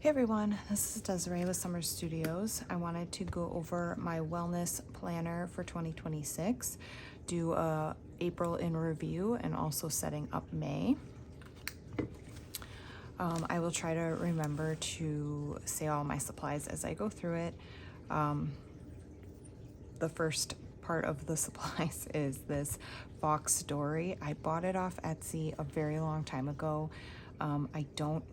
Hey everyone, this is Desiree with Summer Studios. I wanted to go over my wellness planner for 2026, do a April in review, and also setting up May. I will try to remember to say all my supplies as I go through it. The first part of the supplies is this Fox Dory. I bought it off Etsy a very long time ago. I don't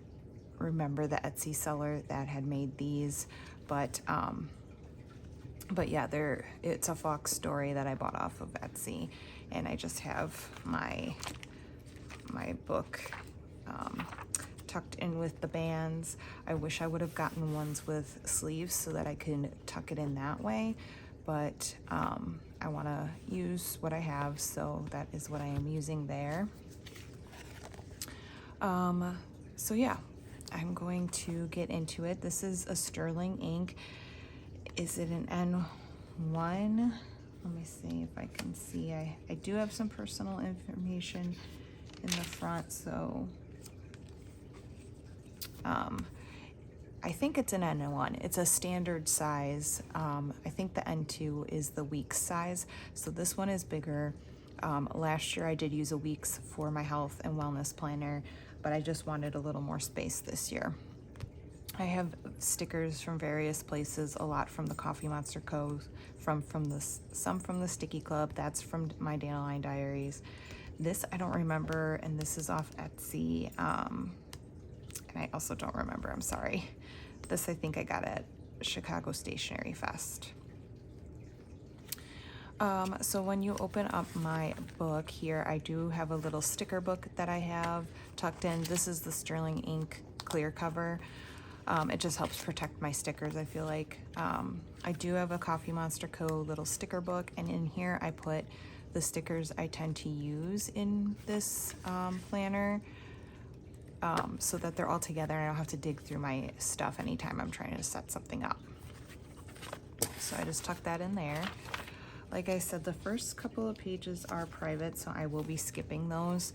remember the Etsy seller that had made these, but yeah, it's a Fox Story that I bought off of Etsy, and I just have my book tucked in with the bands. I wish I would have gotten ones with sleeves so that I could tuck it in that way, but I want to use what I have, so that is what I am using there. So yeah, I'm going to get into it. This is a sterling ink. Is it an N1? Let me see if I can see. I do have some personal information in the front, so I think it's an N1. It's a standard size. I think the N2 is the weeks size, so this one is bigger. Last year I did use a weeks for my health and wellness planner, but I just wanted a little more space this year. I have stickers from various places, a lot from the Coffee Monster Co., some from the Sticky Club, that's from my Dandelion Diaries. This I don't remember, and this is off Etsy, and I also don't remember, I'm sorry. This I think I got at Chicago Stationery Fest. So when you open up my book here, I do have a little sticker book that I have tucked in. This is the Sterling Ink clear cover. It just helps protect my stickers, I feel like. I do have a Coffee Monster Co. little sticker book, and in here I put the stickers I tend to use in this planner, so that they're all together and I don't have to dig through my stuff anytime I'm trying to set something up. So I just tuck that in there. Like I said, the first couple of pages are private, so I will be skipping those.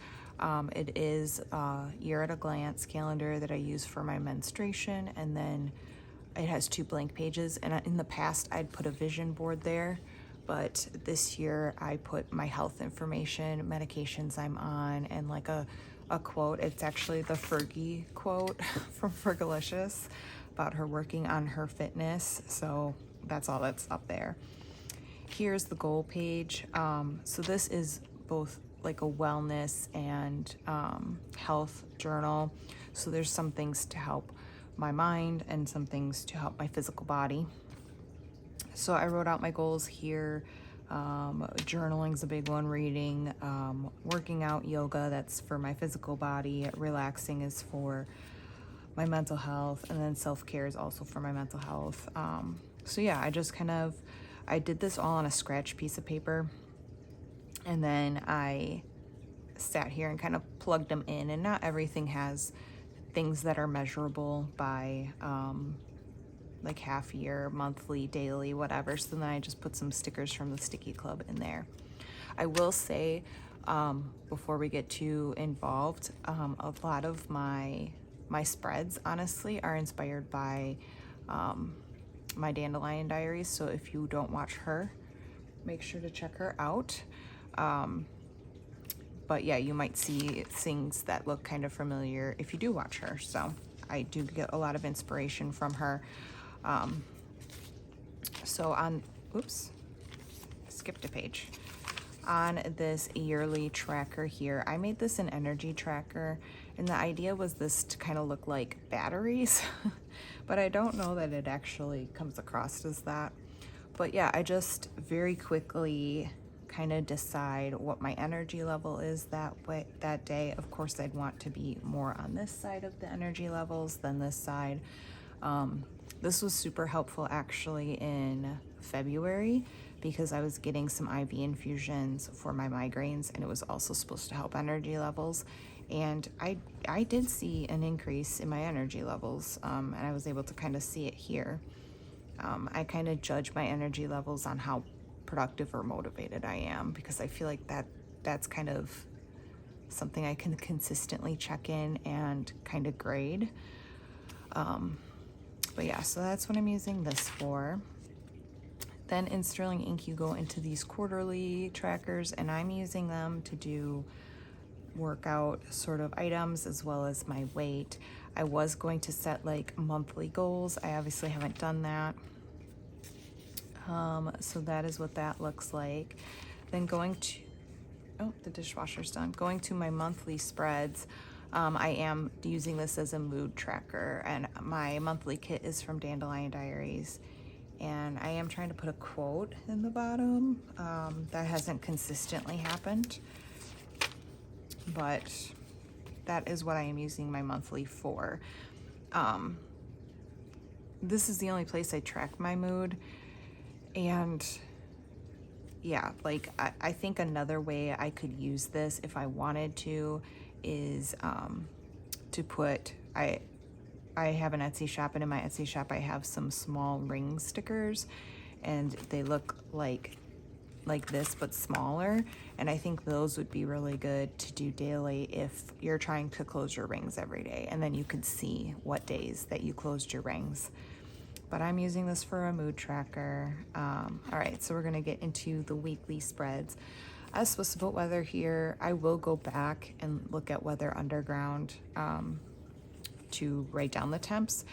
It is a year at a glance calendar that I use for my menstruation, and then it has 2 blank pages. And in the past, I'd put a vision board there, but this year I put my health information, medications I'm on, and like a quote. It's actually the Fergie quote from Fergalicious about her working on her fitness. So that's all that's up there. Here's the goal page. So this is both like a wellness and health journal. So there's some things to help my mind and some things to help my physical body. So I wrote out my goals here. Journaling's a big one, reading, working out, yoga, that's for my physical body, relaxing is for my mental health, and then self-care is also for my mental health. So yeah, I did this all on a scratch piece of paper, and then I sat here and kind of plugged them in, and not everything has things that are measurable by like half year, monthly, daily, whatever. So then I just put some stickers from the Sticky Club in there. I will say, before we get too involved, a lot of my spreads honestly are inspired by my Dandelion Diaries, so if you don't watch her, make sure to check her out. But yeah, you might see things that look kind of familiar if you do watch her, so I do get a lot of inspiration from her. So oops, skipped a page. On this yearly tracker here, I made this an energy tracker, and the idea was this to kind of look like batteries, but I don't know that it actually comes across as that. But yeah, I just very quickly kind of decide what my energy level is that day. Of course, I'd want to be more on this side of the energy levels than this side. This was super helpful actually in February, because I was getting some IV infusions for my migraines, and it was also supposed to help energy levels. And I did see an increase in my energy levels, and I was able to kind of see it here. I kind of judge my energy levels on how productive or motivated I am, because I feel like that's kind of something I can consistently check in and kind of grade. But yeah, so that's what I'm using this for. Then in Sterling Ink, you go into these quarterly trackers, and I'm using them to do workout sort of items as well as my weight. I was going to set like monthly goals. I obviously haven't done that. So that is what that looks like. Then going to, oh, the dishwasher's done. Going to my monthly spreads. I am using this as a mood tracker, and my monthly kit is from Dandelion Diaries. And I am trying to put a quote in the bottom. That hasn't consistently happened, but that is what I am using my monthly for. This is the only place I track my mood. And yeah, like I think another way I could use this if I wanted to is to put, I have an Etsy shop, and in my Etsy shop I have some small ring stickers, and they look like this but smaller, and I think those would be really good to do daily if you're trying to close your rings every day, and then you could see what days that you closed your rings. But I'm using this for a mood tracker. All right, so we're gonna get into the weekly spreads. I was supposed to put weather here. I will go back and look at Weather Underground to write down the temps.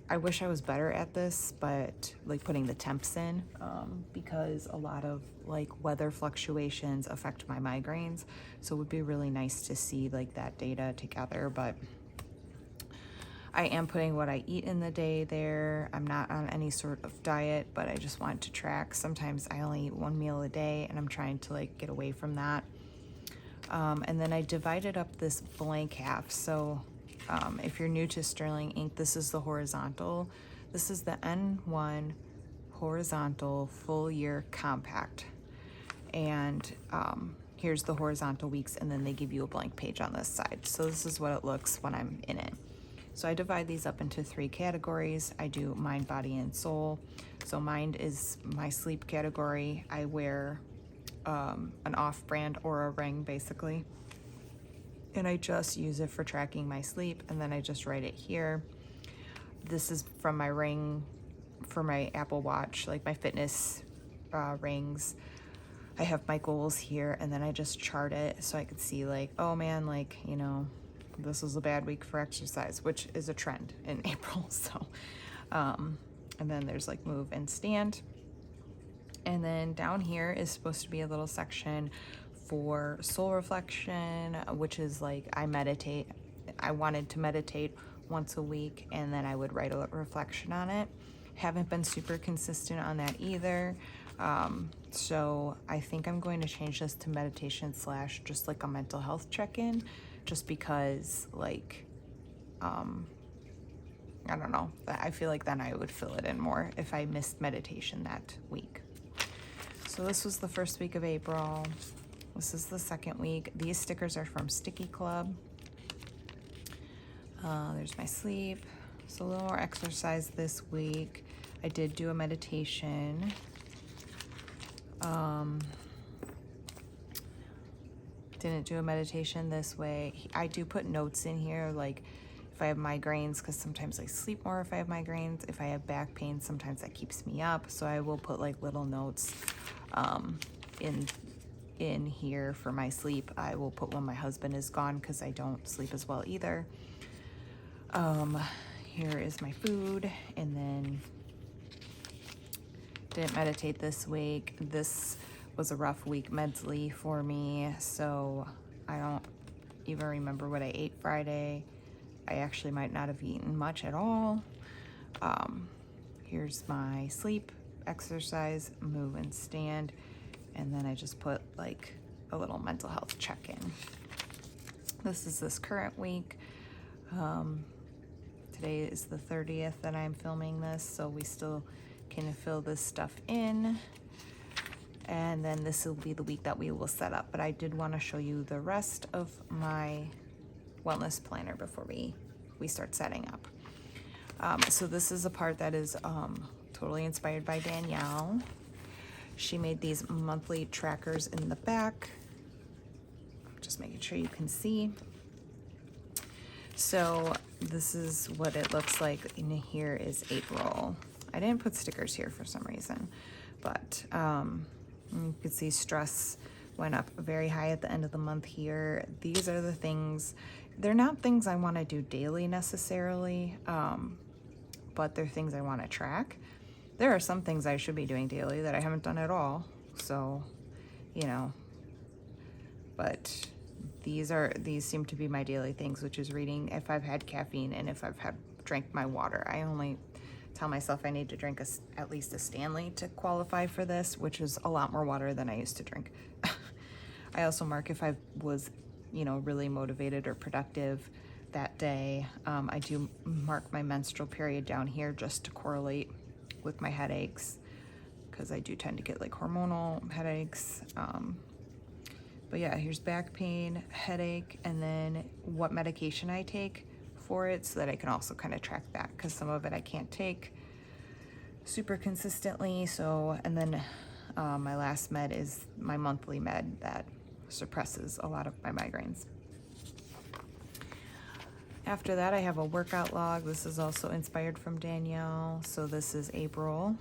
I wish I was better at this, but like putting the temps in, because a lot of like weather fluctuations affect my migraines. So it would be really nice to see like that data together, but I am putting what I eat in the day there. I'm not on any sort of diet, but I just want to track. Sometimes I only eat one meal a day, and I'm trying to like get away from that. And then I divided up this blank half. So if you're new to Sterling Ink, this is the horizontal. This is the N1 horizontal full year compact. And here's the horizontal weeks, and then they give you a blank page on this side. So this is what it looks when I'm in it. So I divide these up into 3 categories. I do mind, body, and soul. So mind is my sleep category. I wear an off-brand Aura ring, basically. And I just use it for tracking my sleep, and then I just write it here. This is from my ring for my Apple Watch, like my fitness rings. I have my goals here, and then I just chart it so I could see like, oh man, like, you know, this is a bad week for exercise, which is a trend in April. So, and then there's like move and stand. And then down here is supposed to be a little section for soul reflection, which is like I meditate. I wanted to meditate once a week, and then I would write a reflection on it. Haven't been super consistent on that either. So I think I'm going to change this to meditation / just like a mental health check-in, just because like, I don't know, I feel like then I would fill it in more if I missed meditation that week. So this was the first week of April. This is the second week. These stickers are from Sticky Club. There's my sleep. So a little more exercise this week. I did do a meditation. Didn't do a meditation this way. I do put notes in here, like if I have migraines, because sometimes I sleep more if I have migraines. If I have back pain, sometimes that keeps me up. So I will put like little notes in here for my sleep. I will put when my husband is gone, because I don't sleep as well either. Here is my food, and then didn't meditate this week. This was a rough week mentally for me, so I don't even remember what I ate Friday. I actually might not have eaten much at all. Here's my sleep, exercise, move and stand, and then I just put like a little mental health check-in. This is this current week. Today is the 30th that I'm filming this, so we still can fill this stuff in. And then this will be the week that we will set up. But I did want to show you the rest of my wellness planner before we start setting up. So this is a part that is totally inspired by Danielle. She made these monthly trackers in the back. Just making sure you can see. So this is what it looks like. In here is April. I didn't put stickers here for some reason, but you can see stress went up very high at the end of the month here. These are the things, they're not things I want to do daily necessarily, but they're things I want to track. There are some things I should be doing daily that I haven't done at all. So, you know, but these seem to be my daily things, which is reading if I've had caffeine and if I've drank my water. I only tell myself I need to drink at least a Stanley to qualify for this, which is a lot more water than I used to drink. I also mark if I was, you know, really motivated or productive that day. I do mark my menstrual period down here just to correlate with my headaches, because I do tend to get like hormonal headaches. But yeah, here's back pain, headache, and then what medication I take for it, so that I can also kind of track that, because some of it I can't take super consistently. So, and then my last med is my monthly med that suppresses a lot of my migraines. After that, I have a workout log. This is also inspired from Danielle. So this is April.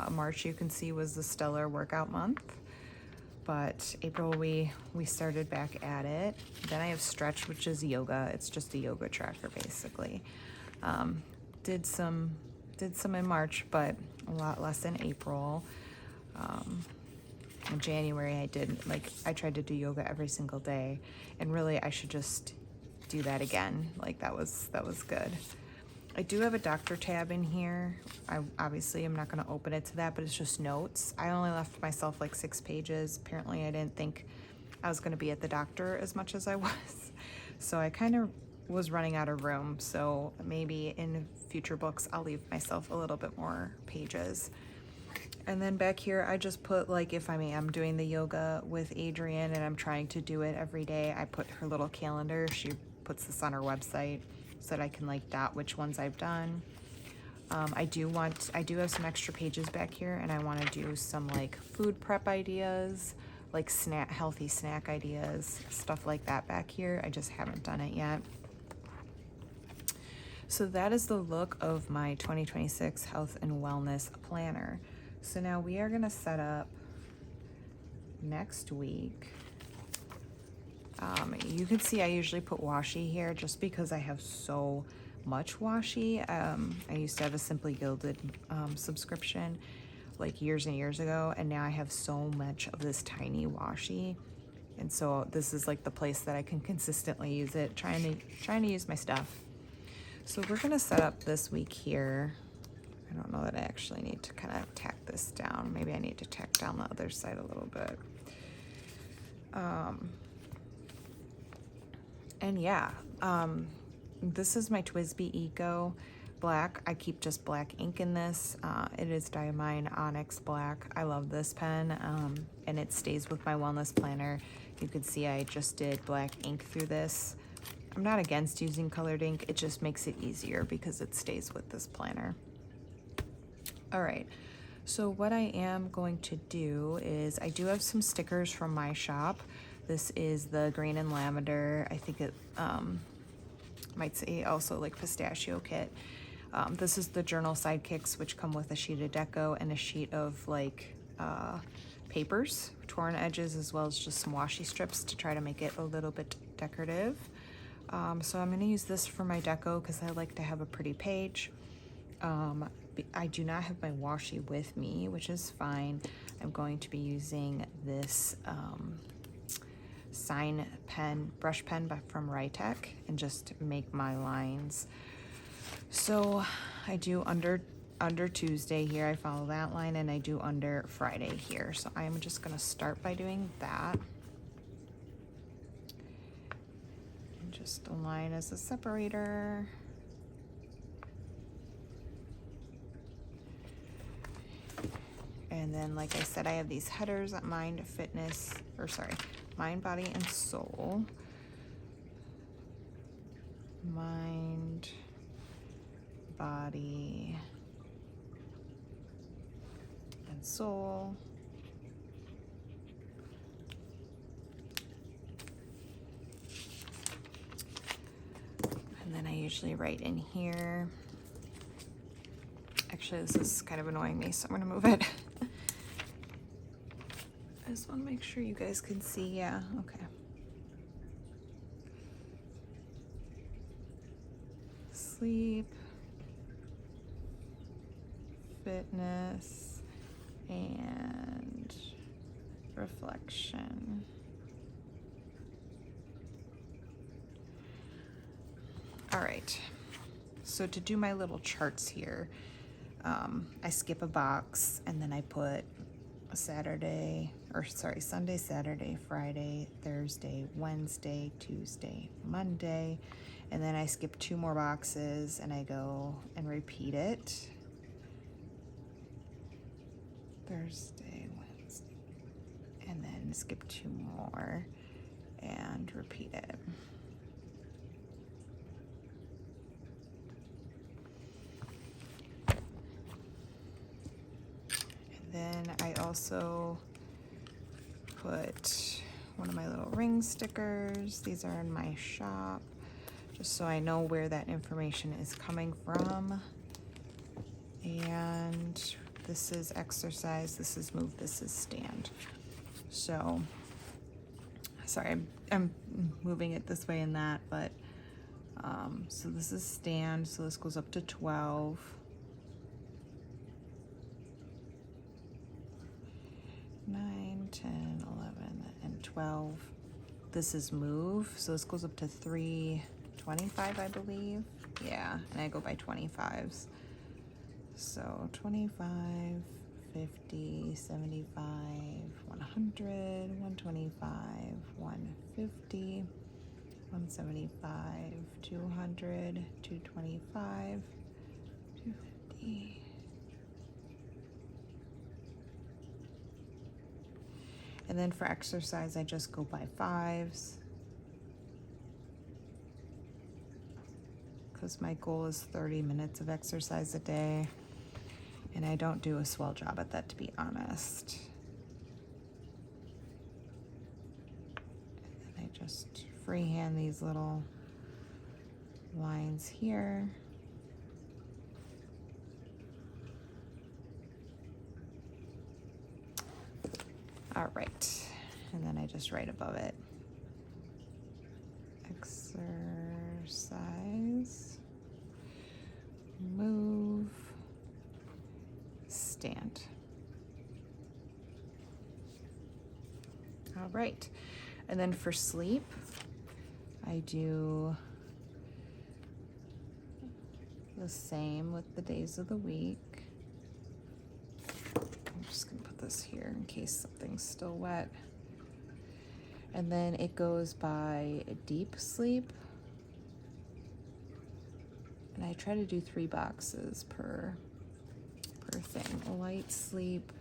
March, you can see, was the stellar workout month. But April, we started back at it. Then I have stretch, which is yoga. It's just a yoga tracker, basically. Did some in March, but a lot less in April. In January, I tried to do yoga every single day, and really I should just do that again. Like that was good. I do have a doctor tab in here. Obviously I'm not going to open it to that, but it's just notes. I only left myself like 6 pages. Apparently I didn't think I was going to be at the doctor as much as I was. So I kind of was running out of room. So maybe in future books I'll leave myself a little bit more pages. And then back here I just put, like, if I am doing the yoga with Adrienne and I'm trying to do it every day, I put her little calendar. She puts this on her website, so that I can like dot which ones I've done. I do have some extra pages back here, and I want to do some like food prep ideas, like healthy snack ideas, stuff like that back here. I just haven't done it yet. So that is the look of my 2026 health and wellness planner. So now we are going to set up next week. You can see I usually put washi here just because I have so much washi. I used to have a Simply Gilded subscription like years and years ago, and now I have so much of this tiny washi, and so this is like the place that I can consistently use it, trying to use my stuff. So we're gonna set up this week here. I don't know that I actually need to kind of tack this down. Maybe I need to tack down the other side a little bit. And yeah, this is my TWSBI Eco Black. I keep just black ink in this. It is Diamine Onyx Black. I love this pen, and it stays with my wellness planner. You can see I just did black ink through this. I'm not against using colored ink. It just makes it easier because it stays with this planner. All right, so what I am going to do is I do have some stickers from my shop. This is the green and lavender. I think it might say also like pistachio kit. This is the journal sidekicks, which come with a sheet of deco and a sheet of like papers, torn edges, as well as just some washi strips to try to make it a little bit decorative. So I'm going to use this for my deco because I like to have a pretty page. I do not have my washi with me, which is fine. I'm going to be using this sign pen, brush pen from Rytech, and just make my lines. So I do under Tuesday here, I follow that line, and I do under Friday here. So I am just going to start by doing that. And just a line as a separator. And then, like I said, I have these headers at Mind, Body, and Soul. Mind, Body, and Soul. usually write in here. Actually, this is kind of annoying me, so I'm gonna move it. I just want to make sure you guys can see. Yeah, okay. Sleep, fitness, and reflection. All right, so to do my little charts here, I skip a box and then I put a Sunday, Saturday, Friday, Thursday, Wednesday, Tuesday, Monday, and then I skip 2 more boxes and I go and repeat it. Thursday, Wednesday, and then skip 2 more and repeat it. Then I also put one of my little ring stickers. These are in my shop, just so I know where that information is coming from. And this is exercise, this is move, this is stand. So, sorry, I'm moving it this way and that, but so this is stand, so this goes up to 12. 9, 10, 11, and 12. This is move, so this goes up to 325, I believe. Yeah, and I go by 25s. So 25, 50, 75, 100, 125, 150, 175, 200, 225, 250. And then for exercise, I just go by 5s. Because my goal is 30 minutes of exercise a day. And I don't do a swell job at that, to be honest. And then I just freehand these little lines here. All right, and then I just write above it. Exercise, move, stand. All right, and then for sleep, I do the same with the days of the week. I'm just gonna put this here in case something's still wet. And then it goes by deep sleep. And I try to do 3 boxes per thing. Light sleep,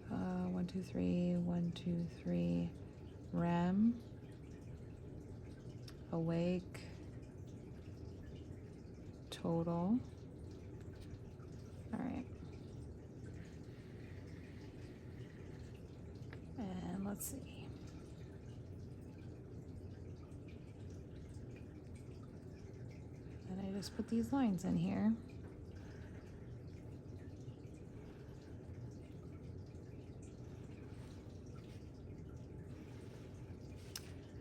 1, 2, 3, 1, 2, 3, REM, awake, total. All right. And let's see. And I just put these lines in here.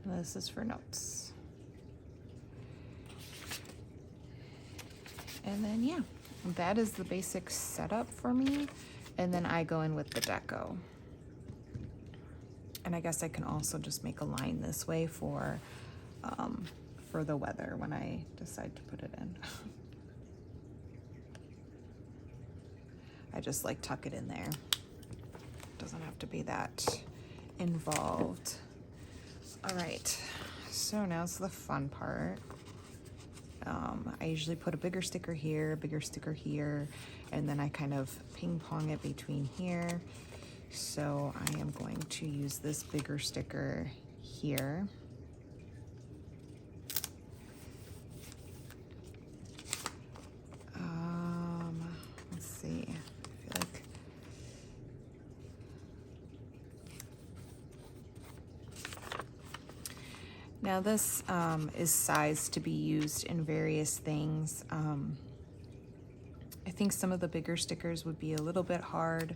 And this is for notes. And then, yeah, that is the basic setup for me. And then I go in with the deco. And I guess I can also just make a line this way for the weather when I decide to put it in. I just like tuck it in there. Doesn't have to be that involved. All right, so now's the fun part. I usually put a bigger sticker here, and then I kind of ping pong it between here. So I am going to use this bigger sticker here. Let's see. I feel like Now this is sized to be used in various things. I think some of the bigger stickers would be a little bit hard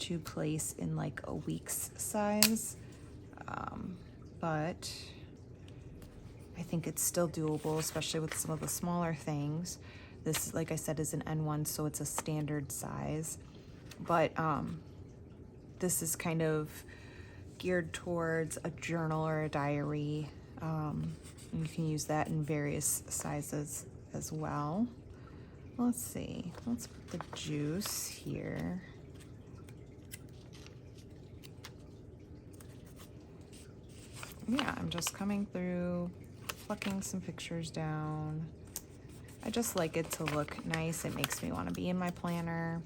to place in like a week's size, but I think it's still doable, especially with some of the smaller things. This, like I said, is an N1, so it's a standard size, but this is kind of geared towards a journal or a diary. You can use that in various sizes as well. Let's see, let's put the juice here. Yeah, I'm just coming through, plucking some pictures down. I just like it to look nice. It makes me want to be in my planner.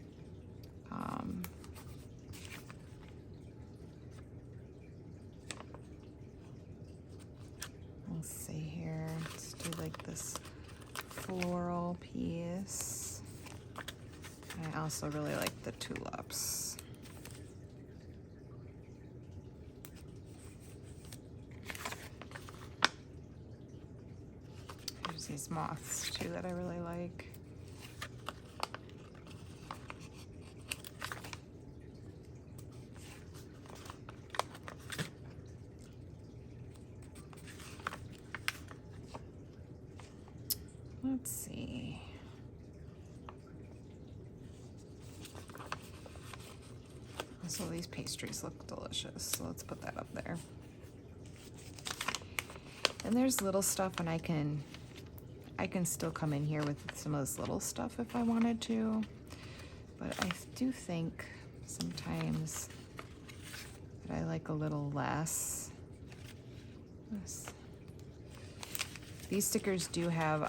Let's see here. Let's do like this floral piece. I also really like the tulips. There's these moths too that I really like. Let's see. So these pastries look delicious, so let's put that up there. And there's little stuff, and I can still come in here with some of this little stuff if I wanted to, but I do think sometimes that I like a little less. These stickers do have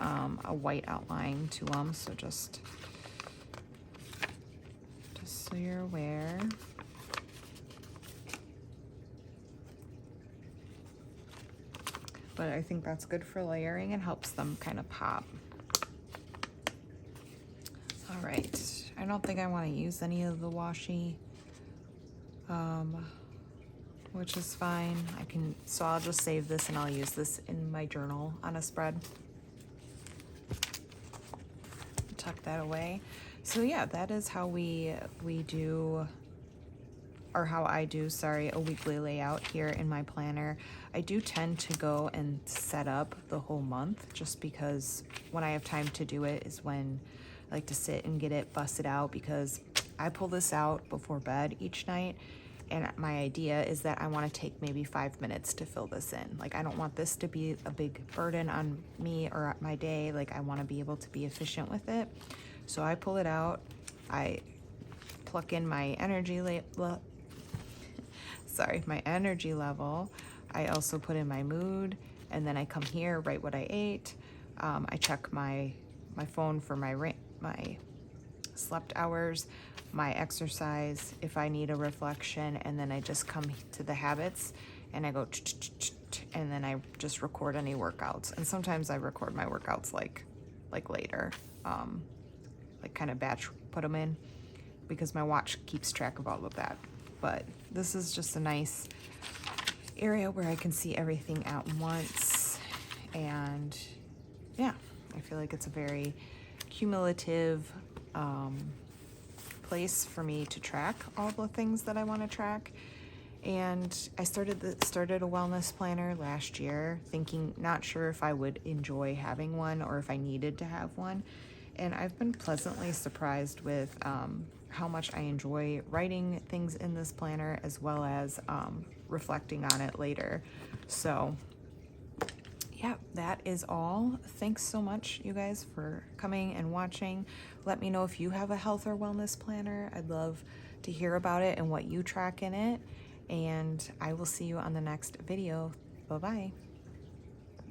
a white outline to them, so just so you're aware. But I think that's good for layering and helps them kind of pop. All right, I don't think I want to use any of the washi, which is fine. So I'll just save this and I'll use this in my journal on a spread. Tuck that away. So yeah, that is how we do, or how I do, sorry, a weekly layout here in my planner. I do tend to go and set up the whole month, just because when I have time to do it is when I like to sit and get it busted out, because I pull this out before bed each night, and my idea is that I want to take maybe 5 minutes to fill this in. Like, I don't want this to be a big burden on me or my day. Like, I want to be able to be efficient with it. So I pull it out, I pluck in my energy level. I also put in my mood, and then I come here, write what I ate. I check my phone for my slept hours, my exercise, if I need a reflection, and then I just come to the habits and I go and then I just record any workouts. And sometimes I record my workouts like later, like kind of batch put them in, because my watch keeps track of all of that. But this is just a nice area where I can see everything at once. And yeah, I feel like it's a very cumulative place for me to track all the things that I want to track. And I started a wellness planner last year, thinking, not sure if I would enjoy having one or if I needed to have one. And I've been pleasantly surprised with how much I enjoy writing things in this planner, as well as reflecting on it later. So yeah, that is all. Thanks so much, you guys, for coming and watching. Let me know if you have a health or wellness planner. I'd love to hear about it and what you track in it. And I will see you on the next video. Bye-bye.